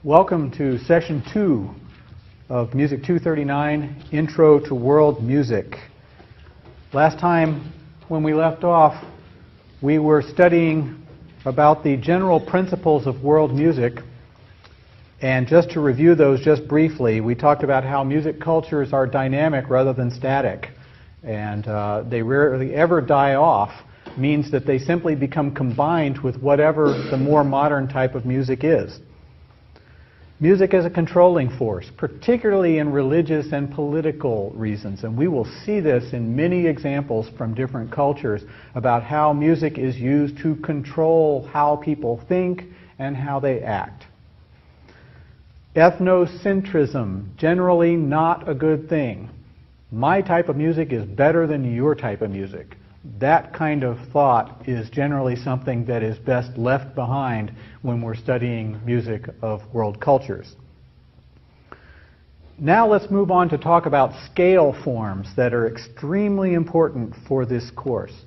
Welcome to Session 2 of Music 239, Intro to World Music. Last time when we left off, we were studying about the general principles of world music. And just to review those just briefly, we talked about how music cultures are dynamic rather than static. And they rarely ever die off, means that they simply become combined with whatever the more modern type of music is. Music is a controlling force, particularly in religious and political reasons. And we will see this in many examples from different cultures about how music is used to control how people think and how they act. Ethnocentrism, generally not a good thing. My type of music is better than your type of music. That kind of thought is generally something that is best left behind when we're studying music of world cultures. Now let's move on to talk about scale forms that are extremely important for this course.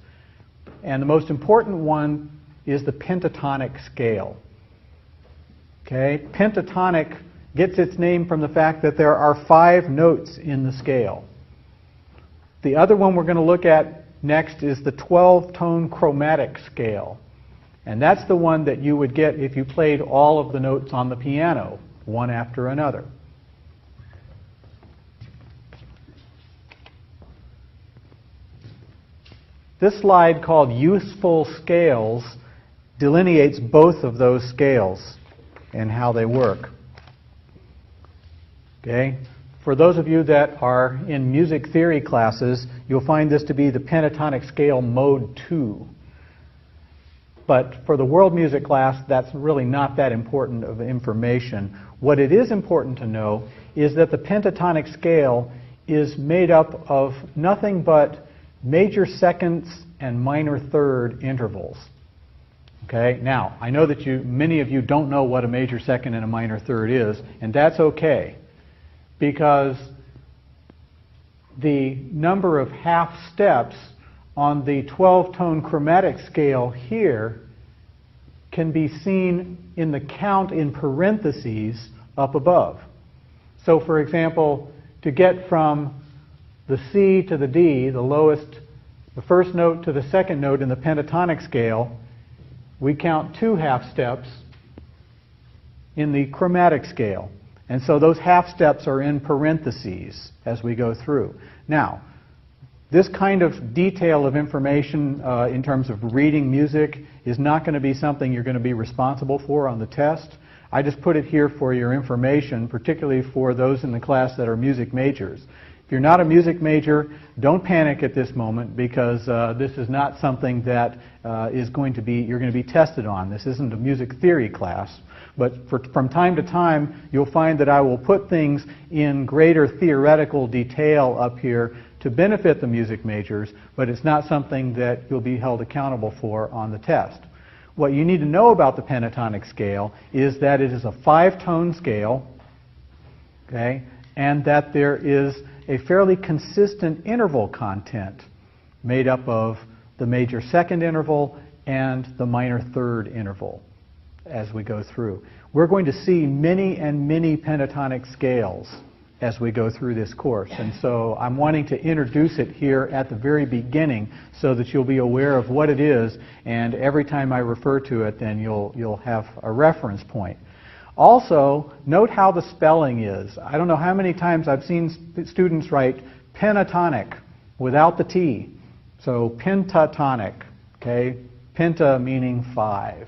And the most important one is the pentatonic scale. Okay? Pentatonic gets its name from the fact that there are 5 notes in the scale. The other one we're going to look at next is the 12-tone chromatic scale. And that's the one that you would get if you played all of the notes on the piano, one after another. This slide called Useful Scales delineates both of those scales and how they work. Okay? For those of you that are in music theory classes, you'll find this to be the pentatonic scale mode 2. But for the world music class, that's really not that important of information. What it is important to know is that the pentatonic scale is made up of nothing but major seconds and minor third intervals. Okay? Now, I know that many of you don't know what a major second and a minor third is, and that's okay, because the number of half steps on the 12-tone chromatic scale here can be seen in the count in parentheses up above. So for example, to get from the C to the D, the first note to the second note in the pentatonic scale, we count 2 half steps in the chromatic scale. And so those half steps are in parentheses as we go through. Now, this kind of detail of information in terms of reading music is not going to be something you're going to be responsible for on the test. I just put it here for your information, particularly for those in the class that are music majors. If you're not a music major, don't panic at this moment, because this is not something that you're going to be tested on. This isn't a music theory class. But from time to time, you'll find that I will put things in greater theoretical detail up here to benefit the music majors, but it's not something that you'll be held accountable for on the test. What you need to know about the pentatonic scale is that it is a 5-tone scale, okay, and that there is a fairly consistent interval content made up of the major second interval and the minor third interval as we go through. We're going to see many and many pentatonic scales as we go through this course. And so I'm wanting to introduce it here at the very beginning so that you'll be aware of what it is, and every time I refer to it, then you'll have a reference point. Also, note how the spelling is. I don't know how many times I've seen students write pentatonic without the T. So pentatonic, okay? Penta meaning 5.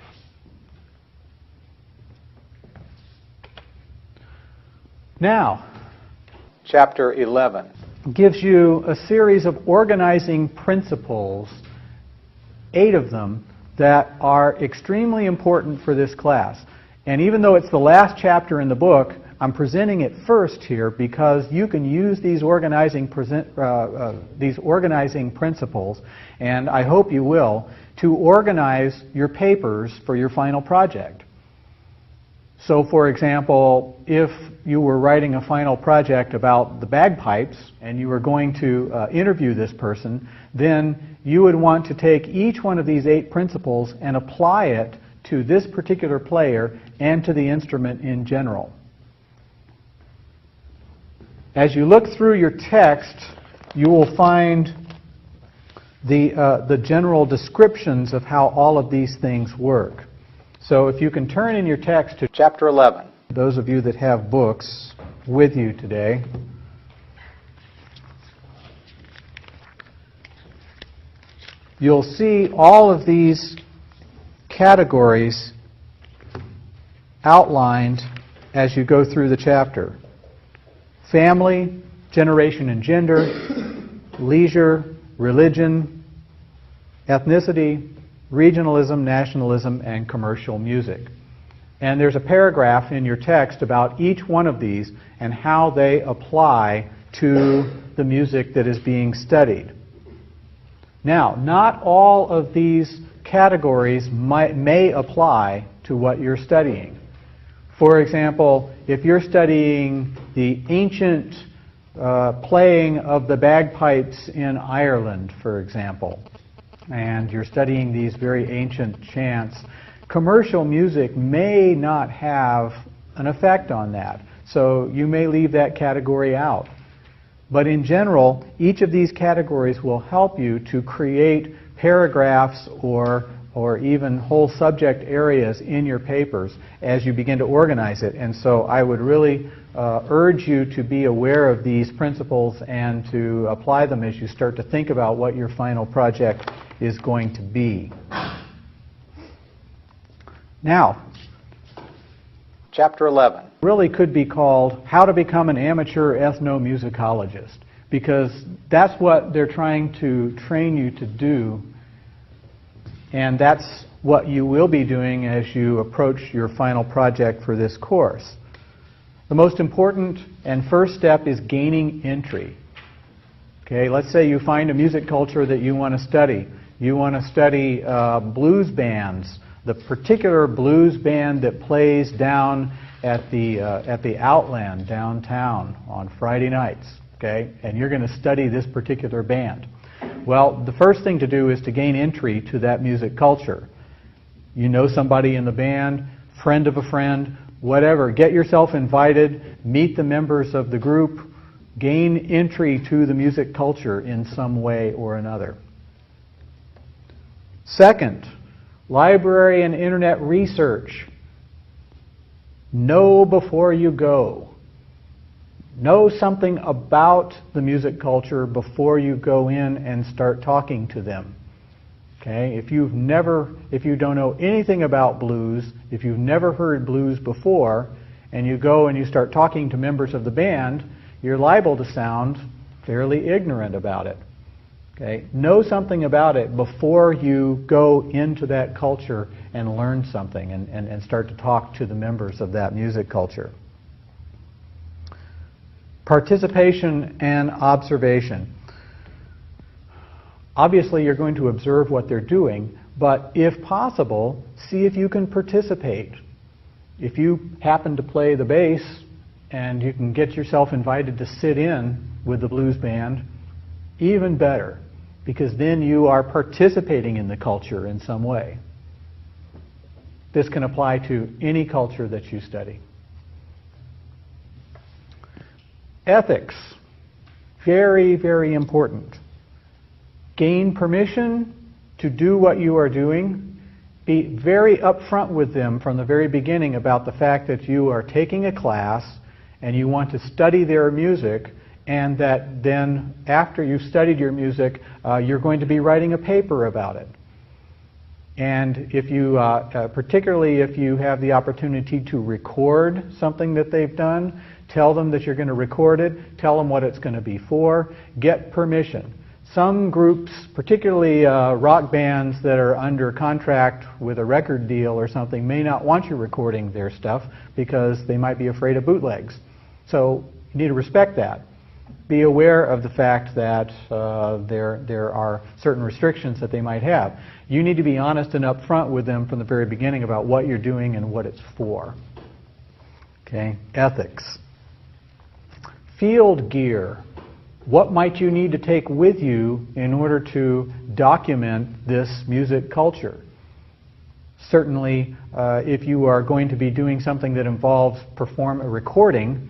Now, Chapter 11 gives you a series of organizing principles, 8 of them, that are extremely important for this class. And even though it's the last chapter in the book, I'm presenting it first here because you can use these organizing principles, and I hope you will, to organize your papers for your final project. So for example, if you were writing a final project about the bagpipes and you were going to interview this person, then you would want to take each one of these 8 principles and apply it to this particular player and to the instrument in general. As you look through your text, you will find the general descriptions of how all of these things work. So if you can turn in your text to chapter 11, those of you that have books with you today, you'll see all of these categories outlined as you go through the chapter. Family, generation and gender, leisure, religion, ethnicity, regionalism, nationalism, and commercial music. And there's a paragraph in your text about each one of these and how they apply to the music that is being studied. Now, not all of these categories may apply to what you're studying. For example, if you're studying the ancient playing of the bagpipes in Ireland, for example, and you're studying these very ancient chants, commercial music may not have an effect on that. So you may leave that category out. But in general, each of these categories will help you to create paragraphs or even whole subject areas in your papers as you begin to organize it. And so I would really urge you to be aware of these principles and to apply them as you start to think about what your final project is going to be. Now, chapter 11 really could be called How to Become an Amateur Ethnomusicologist, because that's what they're trying to train you to do, and that's what you will be doing as you approach your final project for this course. The most important and first step is gaining entry. Okay, let's say you find a music culture that you want to study. You want to study blues bands, the particular blues band that plays down at the Outland downtown on Friday nights, okay? And you're going to study this particular band. Well, the first thing to do is to gain entry to that music culture. You know somebody in the band, friend of a friend, whatever. Get yourself invited, meet the members of the group, gain entry to the music culture in some way or another. Second, library and internet research. Know before you go. Know something about the music culture before you go in and start talking to them. Okay? If you don't know anything about blues, if you've never heard blues before, and you go and you start talking to members of the band, you're liable to sound fairly ignorant about it. Okay? Know something about it before you go into that culture and learn something and start to talk to the members of that music culture. Participation and observation. Obviously, you're going to observe what they're doing, but if possible, see if you can participate. If you happen to play the bass and you can get yourself invited to sit in with the blues band, even better, because then you are participating in the culture in some way. This can apply to any culture that you study. Ethics, very, very important. Gain permission to do what you are doing. Be very upfront with them from the very beginning about the fact that you are taking a class and you want to study their music, and that then after you've studied your music, you're going to be writing a paper about it. And if you, particularly if you have the opportunity to record something that they've done, tell them that you're going to record it, tell them what it's going to be for, get permission. Some groups, particularly rock bands that are under contract with a record deal or something, may not want you recording their stuff because they might be afraid of bootlegs. So you need to respect that. Be aware of the fact that there are certain restrictions that they might have. You need to be honest and upfront with them from the very beginning about what you're doing and what it's for. Okay, ethics. Field gear. What might you need to take with you in order to document this music culture? Certainly, if you are going to be doing something that involves a recording,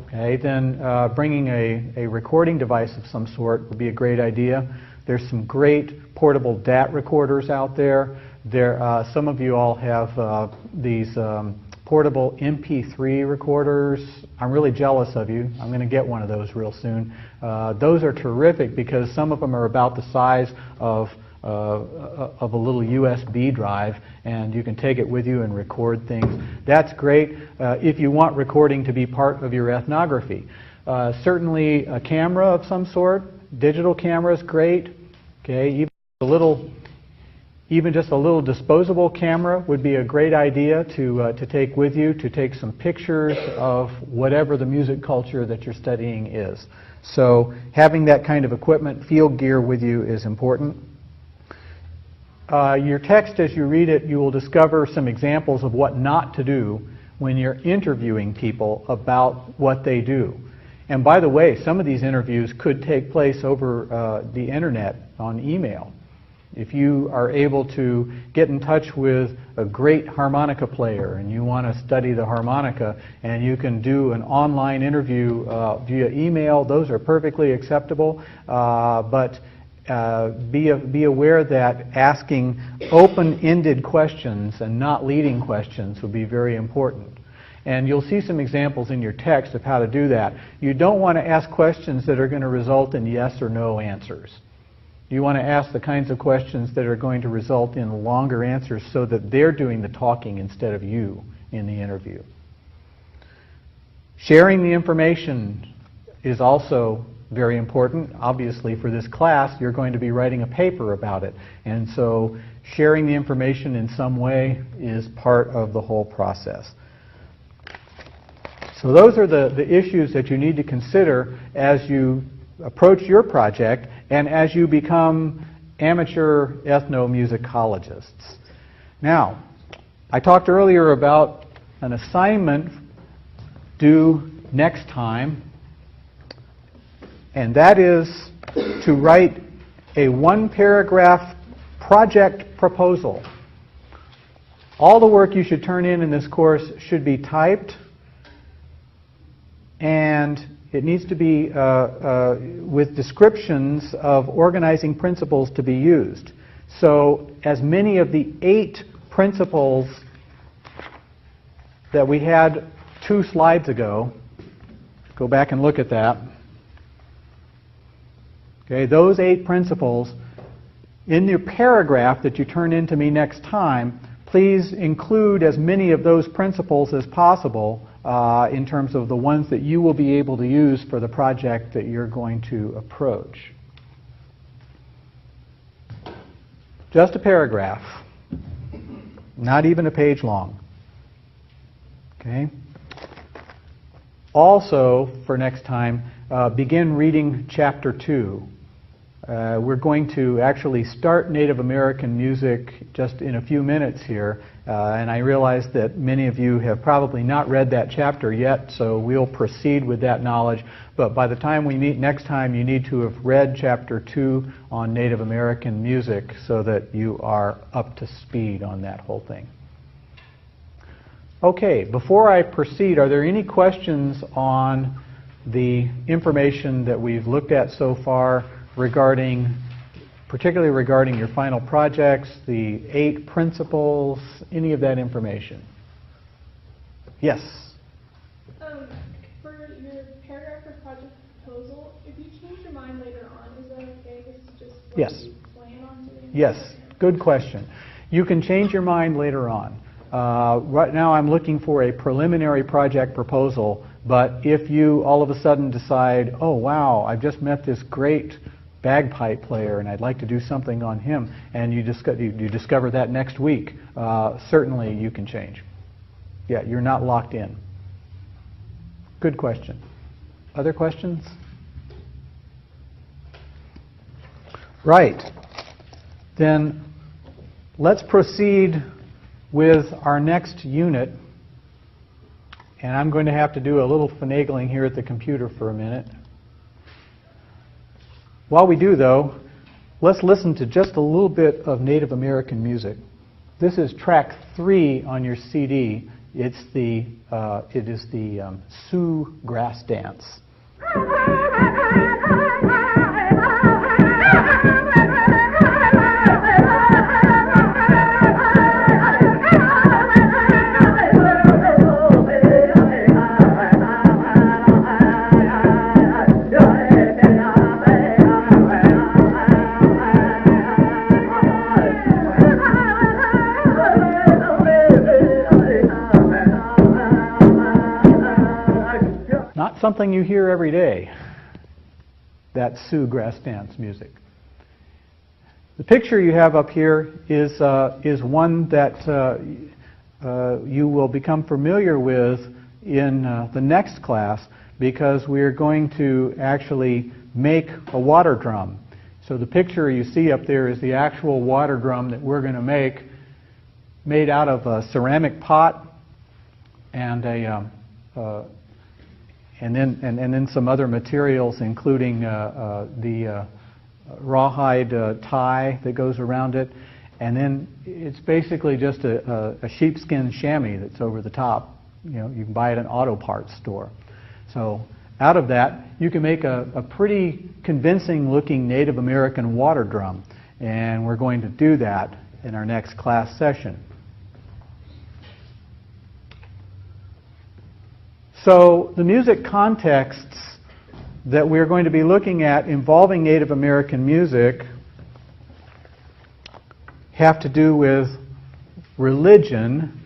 okay, then bringing a recording device of some sort would be a great idea. There's some great portable DAT recorders out there. Some of you all have these portable MP3 recorders. I'm really jealous of you. I'm going to get one of those real soon. Those are terrific because some of them are about the size of a little USB drive, and you can take it with you and record things. That's great if you want recording to be part of your ethnography. Certainly a camera of some sort, digital camera is great. Okay, even just a little disposable camera would be a great idea to take with you, to take some pictures of whatever the music culture that you're studying is. So having that kind of equipment, field gear with you is important. Your text, as you read it, you will discover some examples of what not to do when you're interviewing people about what they do. And by the way, some of these interviews could take place over the internet on email. If you are able to get in touch with a great harmonica player and you want to study the harmonica and you can do an online interview via email, those are perfectly acceptable. But be aware that asking open-ended questions and not leading questions would be very important. And you'll see some examples in your text of how to do that. You don't want to ask questions that are going to result in yes or no answers. You want to ask the kinds of questions that are going to result in longer answers so that they're doing the talking instead of you in the interview. Sharing the information is also very important. Obviously, for this class, you're going to be writing a paper about it. And so sharing the information in some way is part of the whole process. So those are the issues that you need to consider as you approach your project and as you become amateur ethnomusicologists. Now, I talked earlier about an assignment due next time, and that is to write a one-paragraph project proposal. All the work you should turn in this course should be typed, and it needs to be with descriptions of organizing principles to be used. So as many of the 8 principles that we had 2 slides ago, go back and look at that. Okay, those 8 principles, in your paragraph that you turn in to me next time, please include as many of those principles as possible in terms of the ones that you will be able to use for the project that you're going to approach. Just a paragraph, not even a page long. Okay? Also, for next time, begin reading Chapter 2. We're going to actually start Native American music just in a few minutes here, and I realize that many of you have probably not read that chapter yet, so we'll proceed with that knowledge. But by the time we meet next time, you need to have read Chapter 2 on Native American music so that you are up to speed on that whole thing. Okay, before I proceed, are there any questions on the information that we've looked at so far particularly regarding your final projects, the 8 principles, any of that information? Yes? For your paragraph or project proposal, if you change your mind later on, is that okay? This is just what Yes. you plan on doing? Yes, good question. You can change your mind later on. Right now I'm looking for a preliminary project proposal, but if you all of a sudden decide, oh wow, I've just met this great bagpipe player and I'd like to do something on him, and you discover that next week, certainly you can change. Yeah, you're not locked in. Good question. Other questions? Right. Then let's proceed with our next unit, and I'm going to have to do a little finagling here at the computer for a minute. While we do, though, let's listen to just a little bit of Native American music. This is track 3 on your CD. It is the Sioux grass dance. Not something you hear every day, that Sioux grass dance music. The picture you have up here is one that you will become familiar with in the next class, because we are going to actually make a water drum. So the picture you see up there is the actual water drum that we're going to make, made out of a ceramic pot and then some other materials, including the rawhide tie that goes around it, and then it's basically just a sheepskin chamois that's over the top. You know, you can buy it at an auto parts store. So out of that, you can make a pretty convincing-looking Native American water drum, and we're going to do that in our next class session. So the music contexts that we're going to be looking at involving Native American music have to do with religion,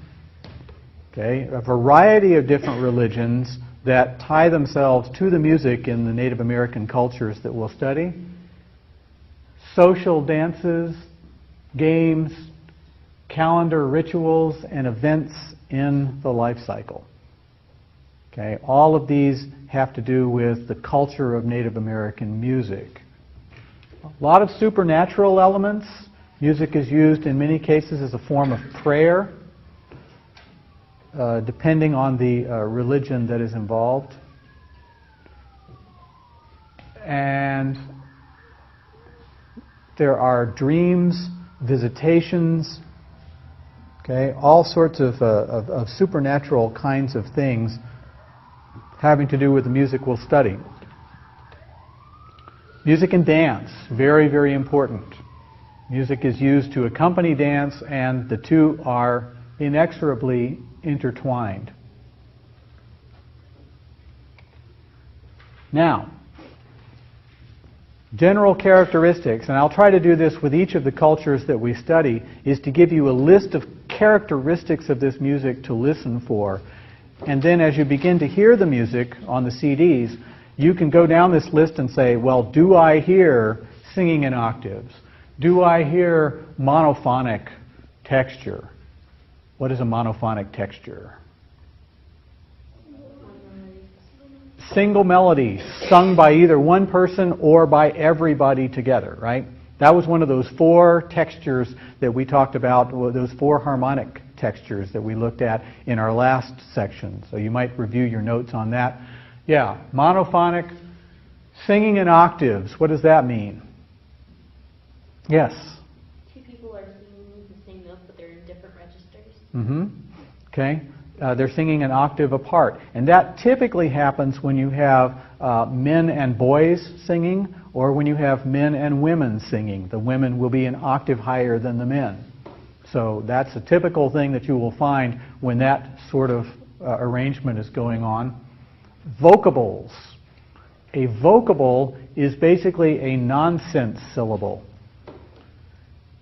okay, a variety of different religions that tie themselves to the music in the Native American cultures that we'll study, social dances, games, calendar rituals, and events in the life cycle. Okay, all of these have to do with the culture of Native American music. A lot of supernatural elements. Music is used in many cases as a form of prayer, depending on the religion that is involved. And there are dreams, visitations, okay, all sorts of supernatural kinds of things having to do with the music we'll study. Music and dance, very, very important. Music is used to accompany dance, and the two are inexorably intertwined. Now, general characteristics, and I'll try to do this with each of the cultures that we study, is to give you a list of characteristics of this music to listen for. And then as you begin to hear the music on the CDs, you can go down this list and say, well, do I hear singing in octaves? Do I hear monophonic texture? What is a monophonic texture? Single melody, sung by either one person or by everybody together, right? That was one of those 4 textures that we talked about, those 4 harmonic textures that we looked at in our last section. So you might review your notes on that. Yeah, monophonic, singing in octaves. What does that mean? Yes? 2 people are singing the same note, but they're in different registers. Mm-hmm. Okay. They're singing an octave apart. And that typically happens when you have men and boys singing, or when you have men and women singing. The women will be an octave higher than the men. So that's a typical thing that you will find when that sort of arrangement is going on. Vocables. A vocable is basically a nonsense syllable.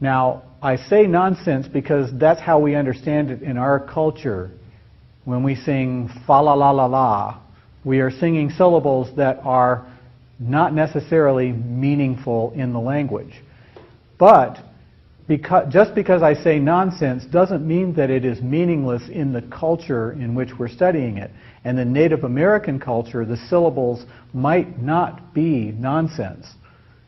Now, I say nonsense because that's how we understand it in our culture. When we sing fa-la-la-la-la, we are singing syllables that are not necessarily meaningful in the language. But just because I say nonsense doesn't mean that it is meaningless in the culture in which we're studying it. And the Native American culture, the syllables might not be nonsense.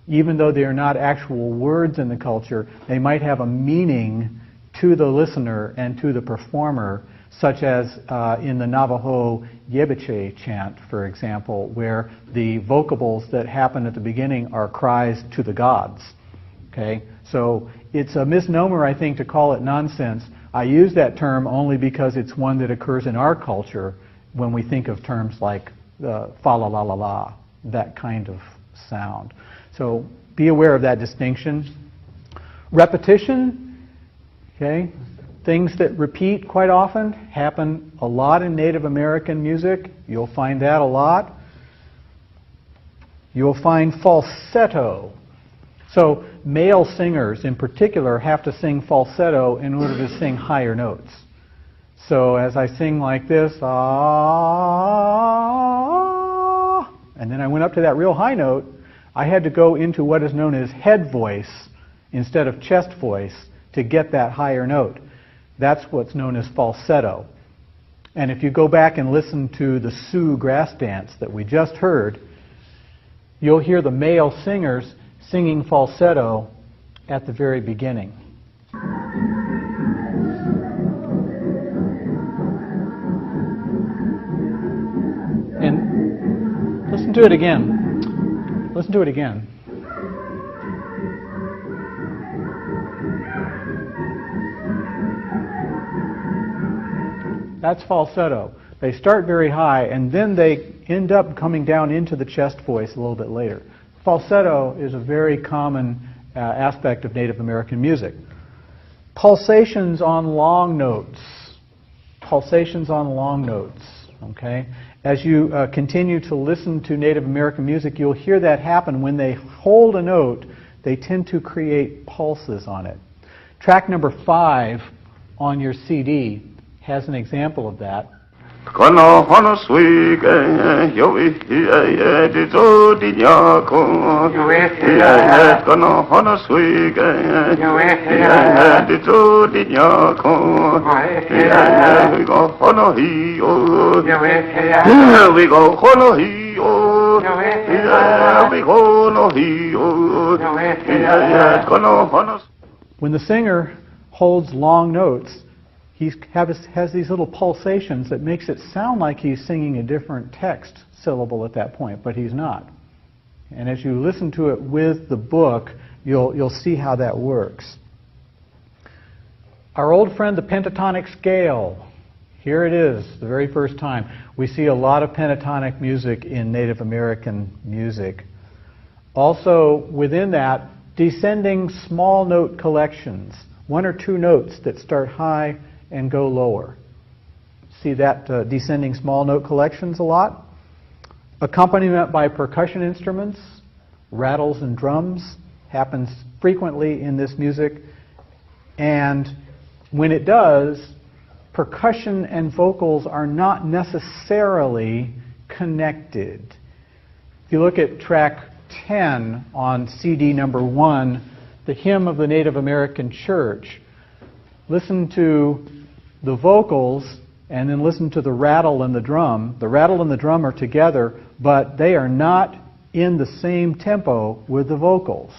Even though they are not actual words in the culture, they might have a meaning to the listener and to the performer, such as in the Navajo Yebiche chant, for example, where the vocables that happen at the beginning are cries to the gods. Okay? So it's a misnomer, I think, to call it nonsense. I use that term only because it's one that occurs in our culture when we think of terms like fa la la la la, that kind of sound. So be aware of that distinction. Repetition, okay? Things that repeat quite often happen a lot in Native American music. You'll find that a lot. You'll find falsetto. So male singers in particular have to sing falsetto in order to sing higher notes. So as I sing like this, ah, and then I went up to that real high note, I had to go into what is known as head voice instead of chest voice to get that higher note. That's what's known as falsetto. And if you go back and listen to the Sioux grass dance that we just heard, you'll hear the male singers singing falsetto at the very beginning. And listen to it again. Listen to it again. That's falsetto. They start very high and then they end up coming down into the chest voice a little bit later. Falsetto is a very common aspect of Native American music. Pulsations on long notes. Pulsations on long notes. Okay? As you continue to listen to Native American music, you'll hear that happen. When they hold a note, they tend to create pulses on it. Track number 5 on your CD has an example of that. Kono hono swige yowi di zo di nyako kono hono swige di zo di nyako we go hono hiyo we go hono hiyo we go hono hiyo kono hono. When the singer holds long notes, he has these little pulsations that makes it sound like he's singing a different text syllable at that point, but he's not. And as you listen to it with the book, you'll see how that works. Our old friend, the pentatonic scale. Here it is, the very first time. We see a lot of pentatonic music in Native American music. Also, within that, descending small note collections. 1 or 2 notes that start high and go lower. See that descending small note collections a lot. Accompaniment by percussion instruments, rattles and drums, happens frequently in this music. And when it does, percussion and vocals are not necessarily connected. If you look at track 10 on CD number 1, the Hymn of the Native American Church, listen to the vocals and then listen to the rattle and the drum. The rattle and the drum are together, but they are not in the same tempo with the vocals.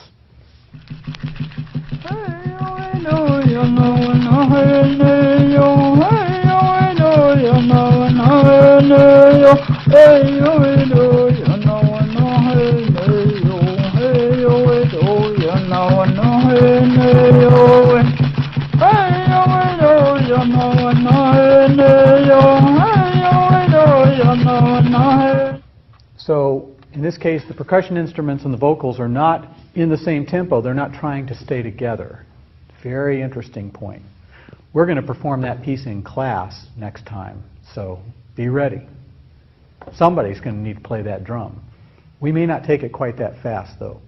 So, in this case, the percussion instruments and the vocals are not in the same tempo. They're not trying to stay together. Very interesting point. We're going to perform that piece in class next time, so be ready. Somebody's going to need to play that drum. We may not take it quite that fast, though.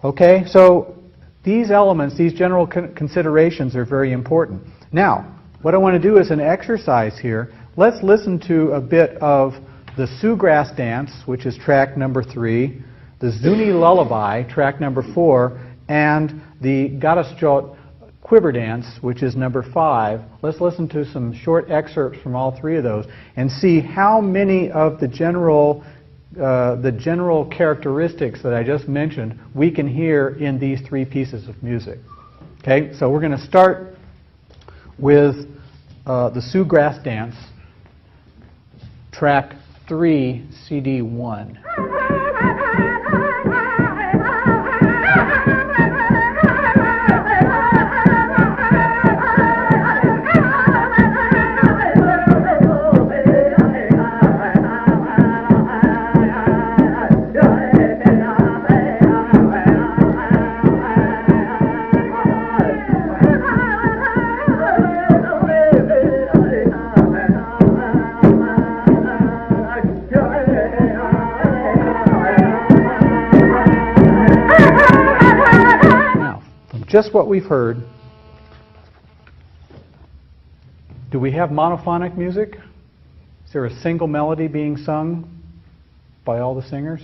Okay, so these elements, these general considerations are very important. Now, what I want to do is an exercise here. Let's listen to a bit of the Sioux Grass Dance, which is track number 3, the Zuni Lullaby, track number 4, and the Gadasjot Quiver Dance, which is number 5. Let's listen to some short excerpts from all 3 of those and see how many of the general characteristics that I just mentioned we can hear in these 3 pieces of music. Okay, so we're going to start with the Sioux Grass Dance, track 3, CD 1. just what we've heard. Do we have monophonic music? Is there a single melody being sung by all the singers?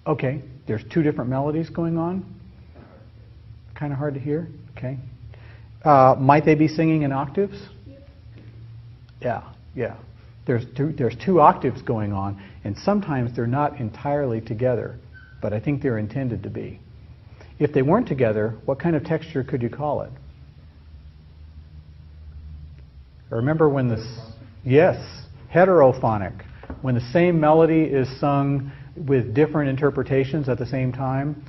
Okay, there's two different melodies going on. Kind of hard to hear. Okay. Might they be singing in octaves? Yeah. There's two octaves going on, and sometimes they're not entirely together, but I think they're intended to be. If they weren't together, what kind of texture could you call it? Remember when yes, heterophonic. When the same melody is sung with different interpretations at the same time,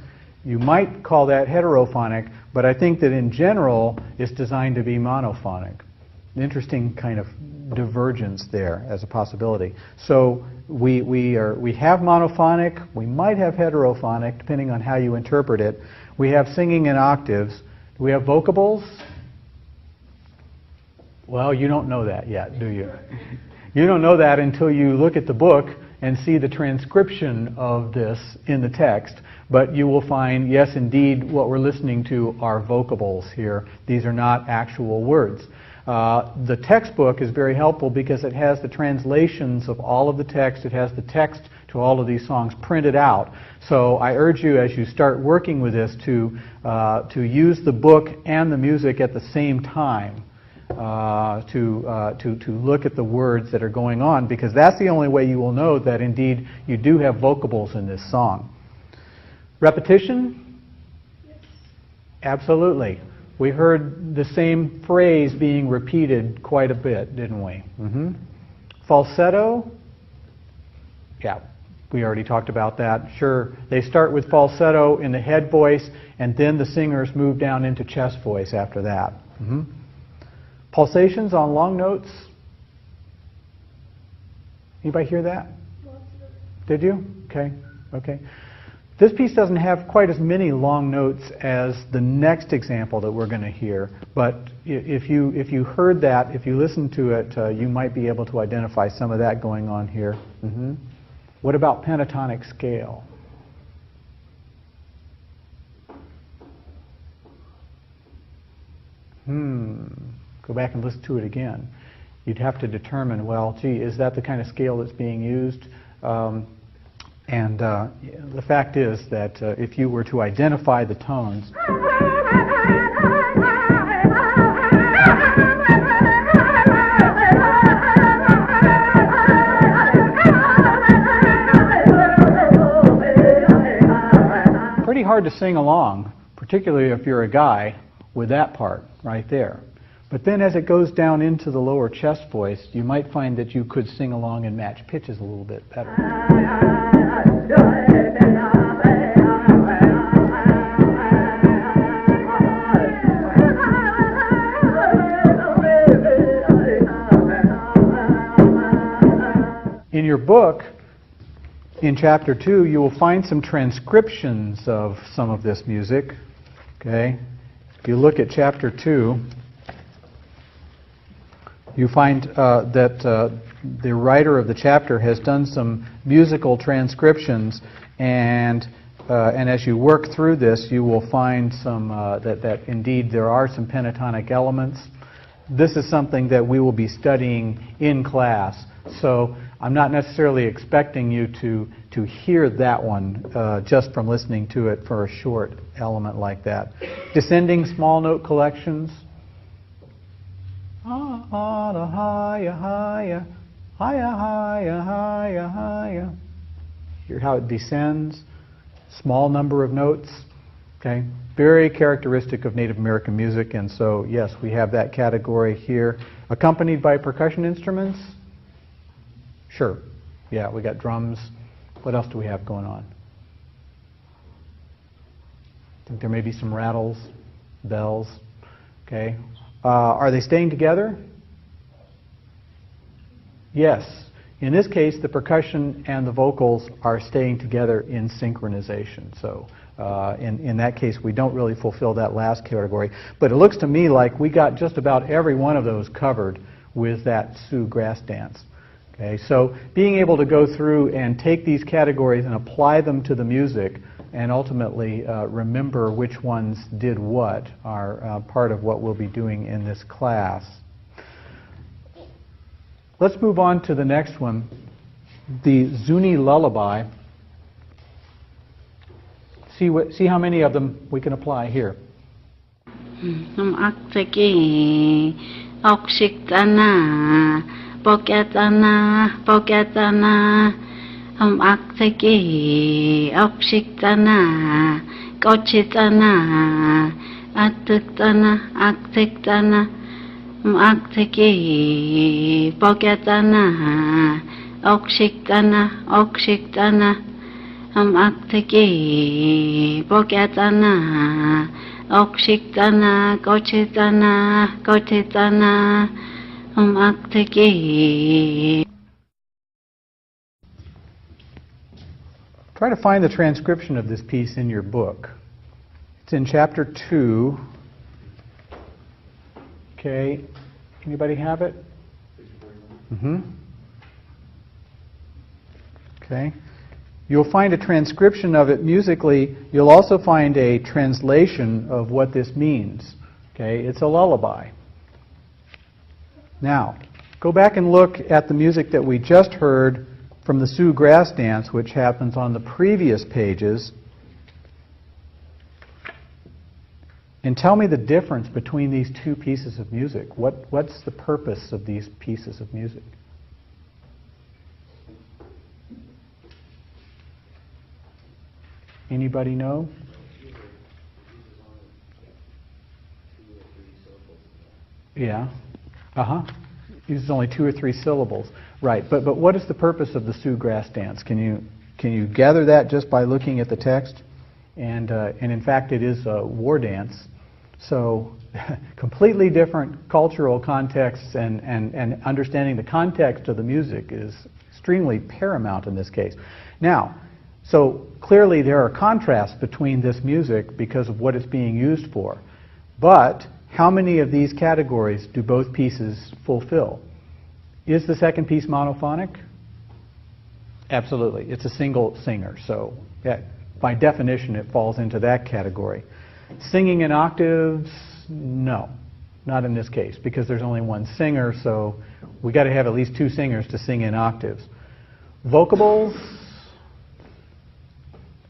you might call that heterophonic, but I think that in general it's designed to be monophonic. An interesting kind of divergence there as a possibility. So we have monophonic, we might have heterophonic, depending on how you interpret it. We have singing in octaves. Do we have vocables? Well, you don't know that yet, do you? You don't know that until you look at the book and see the transcription of this in the text. But you will find, yes, indeed, what we're listening to are vocables here. These are not actual words. The textbook is very helpful because it has the translations of all of the text. It has the text to all of these songs printed out. So I urge you, as you start working with this, to use the book and the music at the same time. To look at the words that are going on, because that's the only way you will know that indeed you do have vocables in this song. Repetition? Yes. Absolutely. We heard the same phrase being repeated quite a bit, didn't we? Mm-hmm. Falsetto? Yeah, we already talked about that. Sure, they start with falsetto in the head voice, and then the singers move down into chest voice after that. Mm-hmm. Pulsations on long notes. Anybody hear that? Did you? Okay. This piece doesn't have quite as many long notes as the next example that we're going to hear, but if you heard that, if you listened to it, you might be able to identify some of that going on here. Mm-hmm. What about pentatonic scale? Go back and listen to it again. You'd have to determine, well, gee, is that the kind of scale that's being used? And the fact is that if you were to identify the tones, pretty hard to sing along, particularly if you're a guy, with that part right there. But then as it goes down into the lower chest voice, you might find that you could sing along and match pitches a little bit better. In your book, in Chapter 2, you will find some transcriptions of some of this music. Okay? If you look at Chapter 2, you find that the writer of the chapter has done some musical transcriptions, and as you work through this, you will find some that indeed there are some pentatonic elements. This is something that we will be studying in class, so I'm not necessarily expecting you to hear that one just from listening to it for a short element like that. Descending small note collections. Hear how it descends, small number of notes, okay? Very characteristic of Native American music, and so yes, we have that category here. Accompanied by percussion instruments? Sure. Yeah, we got drums. What else do we have going on? I think there may be some rattles, bells, okay? Are they staying together? Yes. In this case, the percussion and the vocals are staying together in synchronization. So in that case, we don't really fulfill that last category. But it looks to me like we got just about every one of those covered with that Sioux grass dance. Okay, so being able to go through and take these categories and apply them to the music and ultimately remember which ones did what are part of what we'll be doing in this class. Let's move on to the next one, the Zuni lullaby. See how many of them we can apply here. Poketana, akseki, okshiktana, kochitana, aktana, akseki, poketana, okshiktana, akteki, poketana, okshiktana, kochitana, Try to find the transcription of this piece in your book. It's in chapter 2. Okay, anybody have it? Okay. You'll find a transcription of it musically. You'll also find a translation of what this means. Okay, it's a lullaby. Now, go back and look at the music that we just heard from the Sioux Grass Dance, which happens on the previous pages, and tell me the difference between these two pieces of music. What's the purpose of these pieces of music? Anybody know? Yeah. Uses only 2 or 3 syllables. Right. But what is the purpose of the Sioux Grass Dance? Can you gather that just by looking at the text? And in fact, it is a war dance. So completely different cultural contexts, and understanding the context of the music is extremely paramount in this case. Now, so clearly there are contrasts between this music because of what it's being used for. But how many of these categories do both pieces fulfill? Is the second piece monophonic? Absolutely. It's a single singer, so by definition it falls into that category. Singing in octaves? No, not in this case, because there's only one singer, so we got to have at least 2 singers to sing in octaves. Vocables?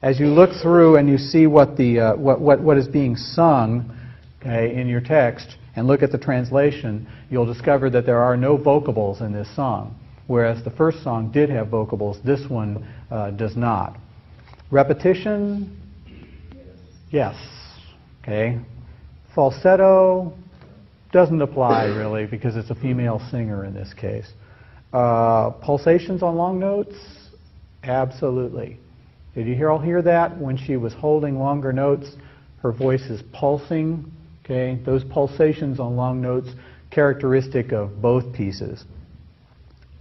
As you look through and you see what is being sung, okay, in your text, and look at the translation, you'll discover that there are no vocables in this song, whereas the first song did have vocables. This one does not. Repetition? Yes. Okay. Falsetto doesn't apply really because it's a female singer in this case. Pulsations on long notes? Absolutely. Did you all hear that? When she was holding longer notes, her voice is pulsing. Okay, those pulsations on long notes, characteristic of both pieces.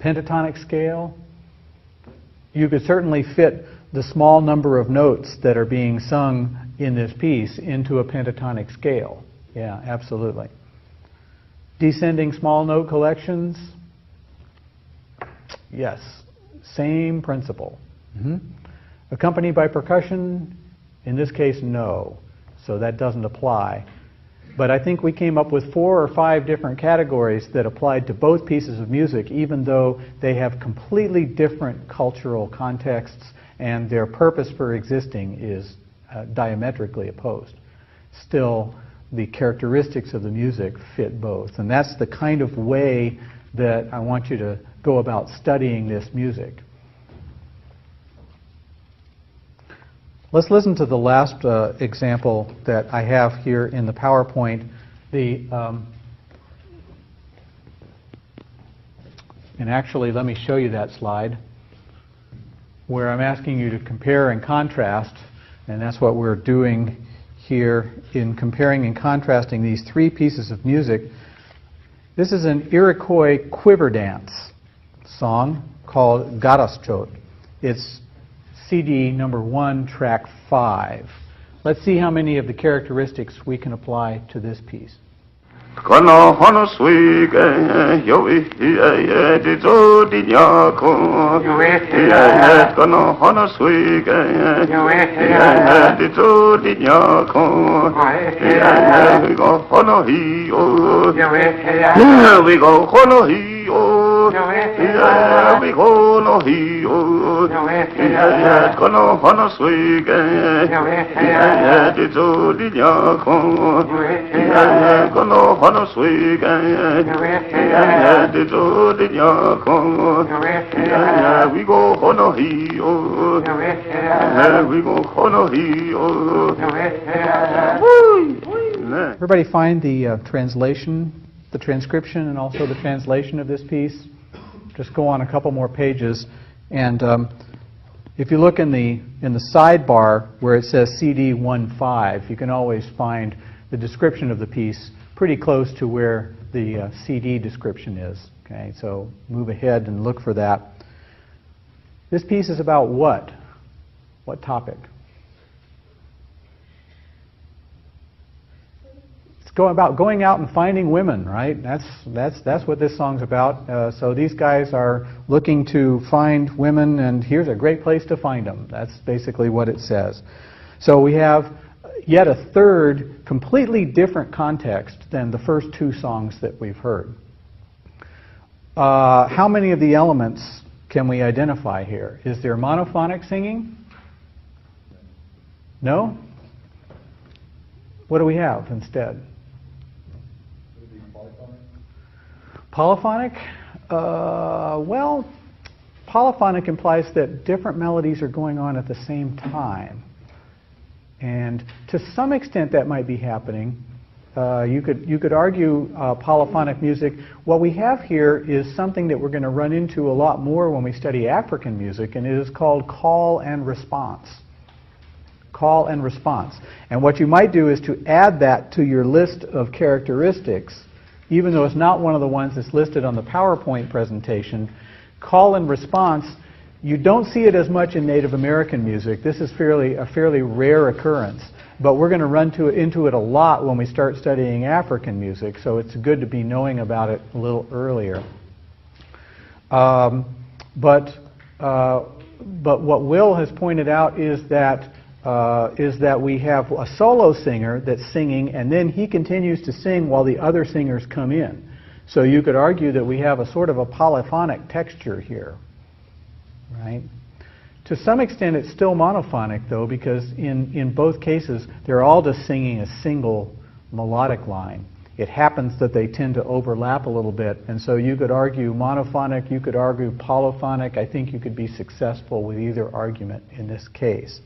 Pentatonic scale, you could certainly fit the small number of notes that are being sung in this piece into a pentatonic scale. Yeah, absolutely. Descending small note collections, yes, same principle. Accompanied by percussion, in this case, no. So that doesn't apply. But I think we came up with 4 or 5 different categories that applied to both pieces of music, even though they have completely different cultural contexts and their purpose for existing is diametrically opposed. Still, the characteristics of the music fit both. And that's the kind of way that I want you to go about studying this music. Let's listen to the last example that I have here in the PowerPoint. And actually, let me show you that slide where I'm asking you to compare and contrast, and that's what we're doing here in comparing and contrasting these 3 pieces of music. This is an Iroquois quiver dance song called Garaschot. It's CD number 1, track 5. Let's see how many of the characteristics we can apply to this piece. Kono hono suike, yo di zo di nyako. Kono hono suike, di zo di nyako. We go hono hio. We go hono hio. We go no hio. Kono hono suike, di zo di nyako. Kono hono suike, di zo di nyako. We go hono hio. We go hono hio. Everybody find the translation, the transcription, and also the translation of this piece? Just go on a couple more pages, and if you look in the sidebar where it says CD 15, you can always find the description of the piece pretty close to where the CD description is. Okay, so move ahead and look for that. This piece is about what? What topic? About going out and finding women, right? That's what this song's about. So these guys are looking to find women, and here's a great place to find them. That's basically what it says. So we have yet a third, completely different context than the first two songs that we've heard. How many of the elements can we identify here? Is there monophonic singing? No? What do we have instead? Polyphonic? Well, polyphonic implies that different melodies are going on at the same time. And to some extent that might be happening. You could argue polyphonic music. What we have here is something that we're going to run into a lot more when we study African music, and it is called call and response. Call and response. And what you might do is to add that to your list of characteristics, even though it's not one of the ones that's listed on the PowerPoint presentation. Call and response, you don't see it as much in Native American music. This is a fairly rare occurrence, but we're going to run into it a lot when we start studying African music, so it's good to be knowing about it a little earlier. But what Will has pointed out is that we have a solo singer that's singing, and then he continues to sing while the other singers come in. So you could argue that we have a sort of a polyphonic texture here, right? To some extent it's still monophonic though, because in both cases they're all just singing a single melodic line. It happens that they tend to overlap a little bit, and so you could argue monophonic, you could argue polyphonic. I think you could be successful with either argument in this case.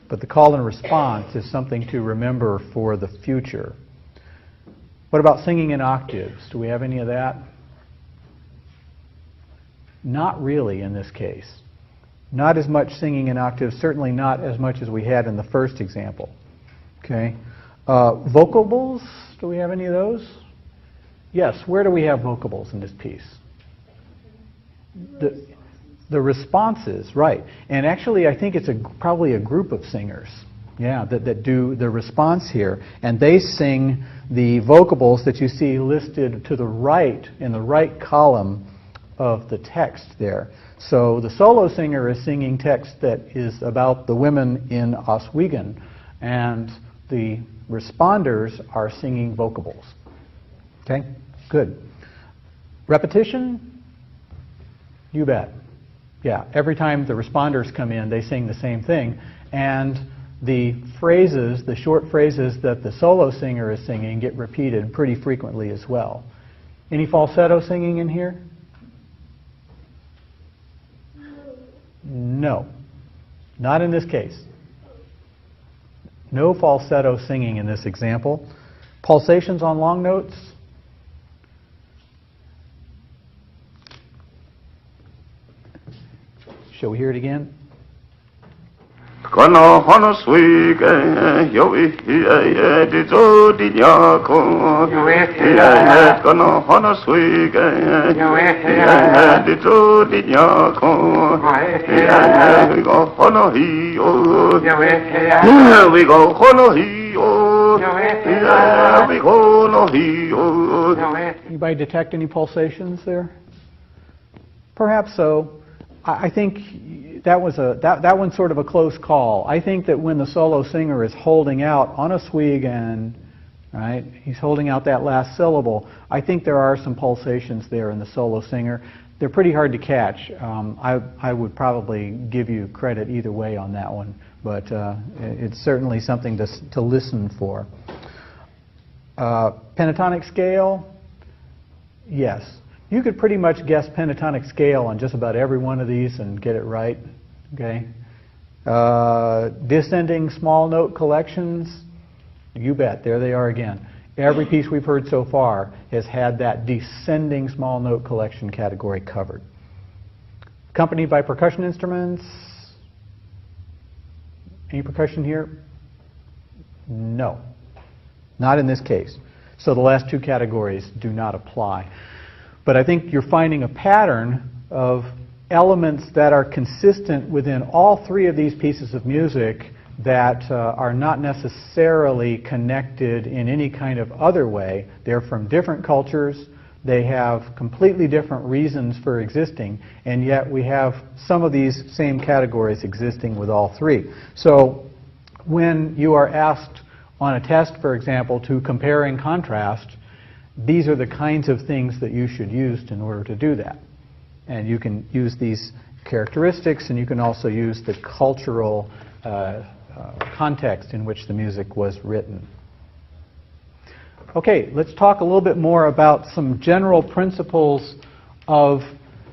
But the call and response is something to remember for the future. What about singing in octaves? Do we have any of that? Not really in this case. Not as much singing in octaves, certainly not as much as we had in the first example. Okay. Vocables, do we have any of those? Yes, where do we have vocables in this piece? The responses, right. And actually I think it's probably a group of singers, yeah, that do the response here. And they sing the vocables that you see listed to the right, in the right column of the text there. So the solo singer is singing text that is about the women in Oswego, and the responders are singing vocables. Okay, good. Repetition? You bet. Yeah, every time the responders come in, they sing the same thing. And the phrases, the short phrases that the solo singer is singing get repeated pretty frequently as well. Any falsetto singing in here? No. Not in this case. No falsetto singing in this example. Pulsations on long notes? Shall we hear it again? Kono hono suike, yo di zo di nyako. Kono hono suike, di zo di nyako. We go hono hio. We go hono hio. Anybody detect any pulsations there? Perhaps so. I think that one's sort of a close call. I think that when the solo singer is holding out on a sweegan, right, he's holding out that last syllable, I think there are some pulsations there in the solo singer. They're pretty hard to catch. I would probably give you credit either way on that one, but it's certainly something to listen for. Pentatonic scale, yes. You could pretty much guess pentatonic scale on just about every one of these and get it right. Okay. Descending small note collections, you bet. There they are again. Every piece we've heard so far has had that descending small note collection category covered. Accompanied by percussion instruments. Any percussion here? No. Not in this case. So the last two categories do not apply. But I think you're finding a pattern of elements that are consistent within all three of these pieces of music that are not necessarily connected in any kind of other way. They're from different cultures. They have completely different reasons for existing, and yet we have some of these same categories existing with all three. So when you are asked on a test, for example, to compare and contrast, these are the kinds of things that you should use in order to do that. And you can use these characteristics, and you can also use the cultural context in which the music was written. Okay, let's talk a little bit more about some general principles of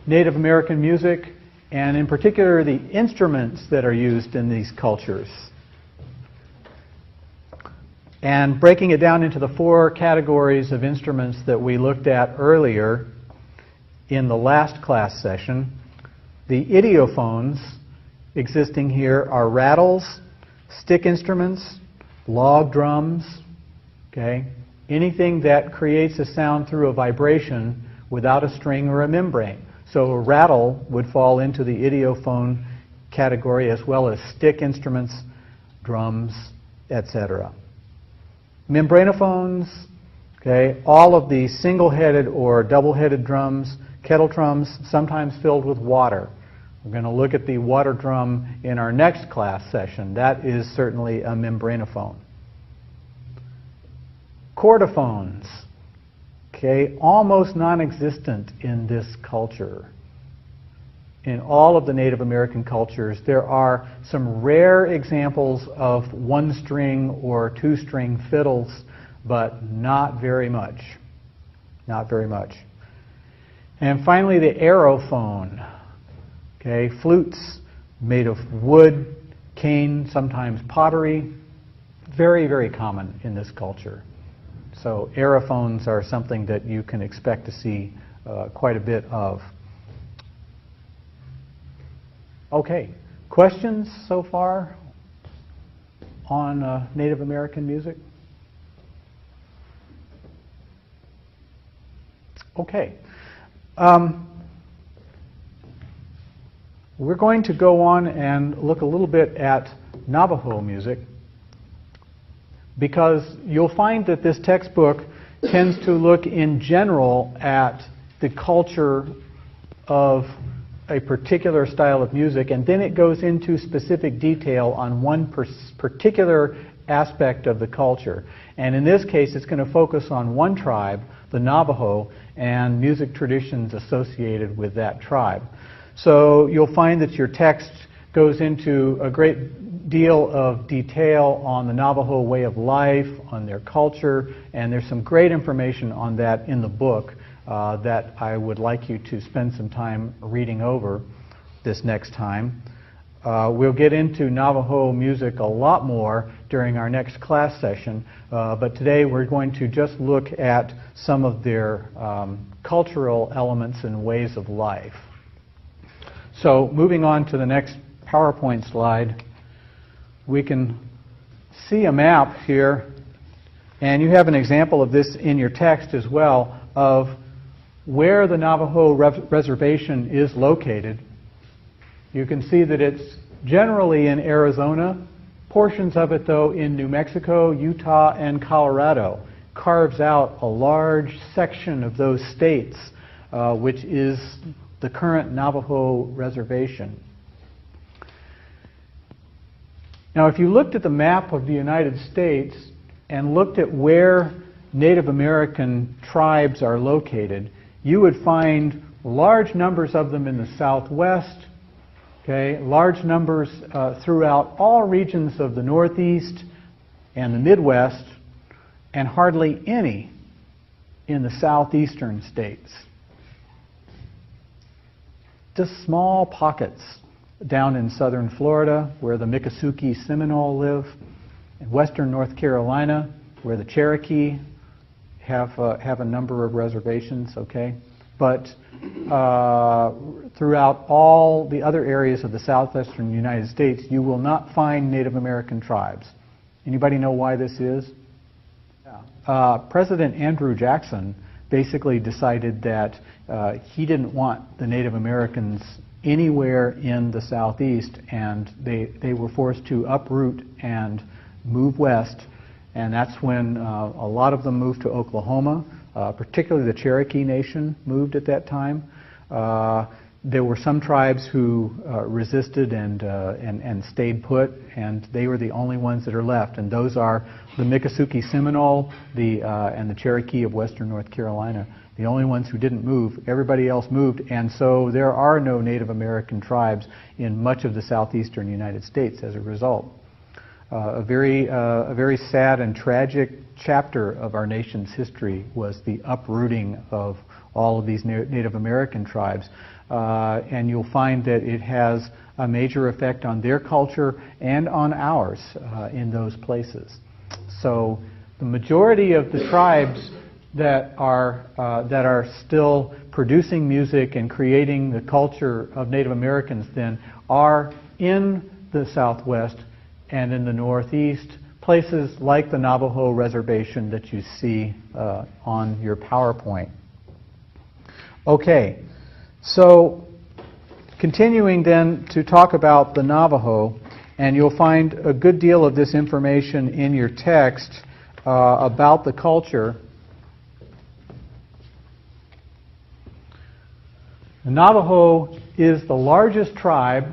Native American music, and in particular the instruments that are used in these cultures. And breaking it down into the four categories of instruments that we looked at earlier in the last class session, the idiophones existing here are rattles, stick instruments, log drums, okay? Anything that creates a sound through a vibration without a string or a membrane. So a rattle would fall into the idiophone category, as well as stick instruments, drums, etc. Membranophones, okay, all of the single-headed or double-headed drums, kettle drums, sometimes filled with water. We're going to look at the water drum in our next class session. That is certainly a membranophone. Chordophones, okay, almost non-existent in this culture. In all of the Native American cultures, there are some rare examples of one-string or two-string fiddles, but not very much. Not very much. And finally, the aerophone. Okay, flutes made of wood, cane, sometimes pottery. Very, very common in this culture. So aerophones are something that you can expect to see quite a bit of. Okay, questions so far on Native American music? Okay. We're going to go on and look a little bit at Navajo music, because you'll find that this textbook tends to look in general at the culture of a particular style of music, and then it goes into specific detail on one particular aspect of the culture. And in this case, it's going to focus on one tribe, the Navajo, and music traditions associated with that tribe. So you'll find that your text goes into a great deal of detail on the Navajo way of life, on their culture, and there's some great information on that in the book that I would like you to spend some time reading over this next time. We'll get into Navajo music a lot more during our next class session, but today we're going to just look at some of their cultural elements and ways of life. So moving on to the next PowerPoint slide, we can see a map here, and you have an example of this in your text as well, of where the Navajo reservation is located. You can see that it's generally in Arizona, portions of it, though, in New Mexico, Utah, and Colorado. Carves out a large section of those states, which is the current Navajo reservation. Now, if you looked at the map of the United States and looked at where Native American tribes are located, you would find large numbers of them in the Southwest, okay, large numbers throughout all regions of the Northeast and the Midwest, and hardly any in the southeastern states. Just small pockets down in southern Florida, where the Miccosukee Seminole live, in western North Carolina, where the Cherokee have a number of reservations, okay? But throughout all the other areas of the southwestern United States, you will not find Native American tribes. Anybody know why this is? President Andrew Jackson basically decided that he didn't want the Native Americans anywhere in the southeast, and they were forced to uproot and move west, and that's when a lot of them moved to Oklahoma. Particularly the Cherokee Nation moved at that time. There were some tribes who resisted and stayed put, and they were the only ones that are left. And those are the Miccosukee Seminole and the Cherokee of western North Carolina. The only ones who didn't move. Everybody else moved, and so there are no Native American tribes in much of the southeastern United States as a result. A very sad and tragic chapter of our nation's history was the uprooting of all of these Native American tribes. And you'll find that it has a major effect on their culture and on ours in those places. So the majority of the tribes that are still producing music and creating the culture of Native Americans then are in the Southwest and in the Northeast, places like the Navajo Reservation that you see on your PowerPoint. Okay, so continuing then to talk about the Navajo, and you'll find a good deal of this information in your text about the culture. The Navajo is the largest tribe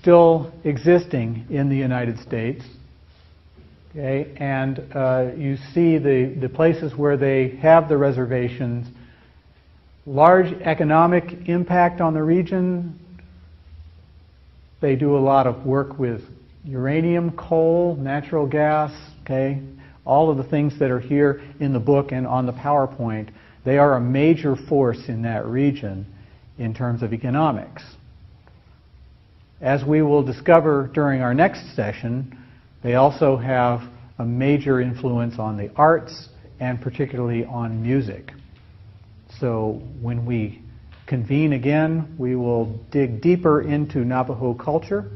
still existing in the United States. Okay, and you see the places where they have the reservations. Large economic impact on the region. They do a lot of work with uranium, coal, natural gas, okay? All of the things that are here in the book and on the PowerPoint, they are a major force in that region in terms of economics. As we will discover during our next session, they also have a major influence on the arts and particularly on music. So when we convene again, we will dig deeper into Navajo culture.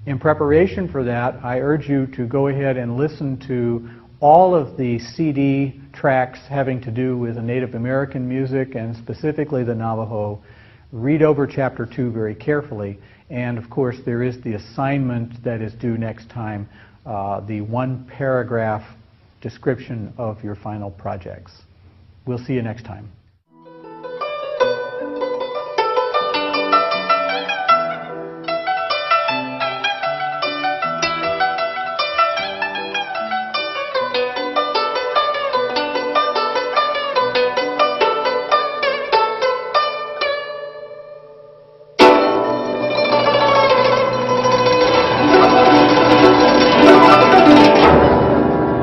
In preparation for that, I urge you to go ahead and listen to all of the CD tracks having to do with the Native American music and specifically the Navajo. Read over Chapter 2 very carefully. And of course, there is the assignment that is due next time, the one-paragraph description of your final projects. We'll see you next time.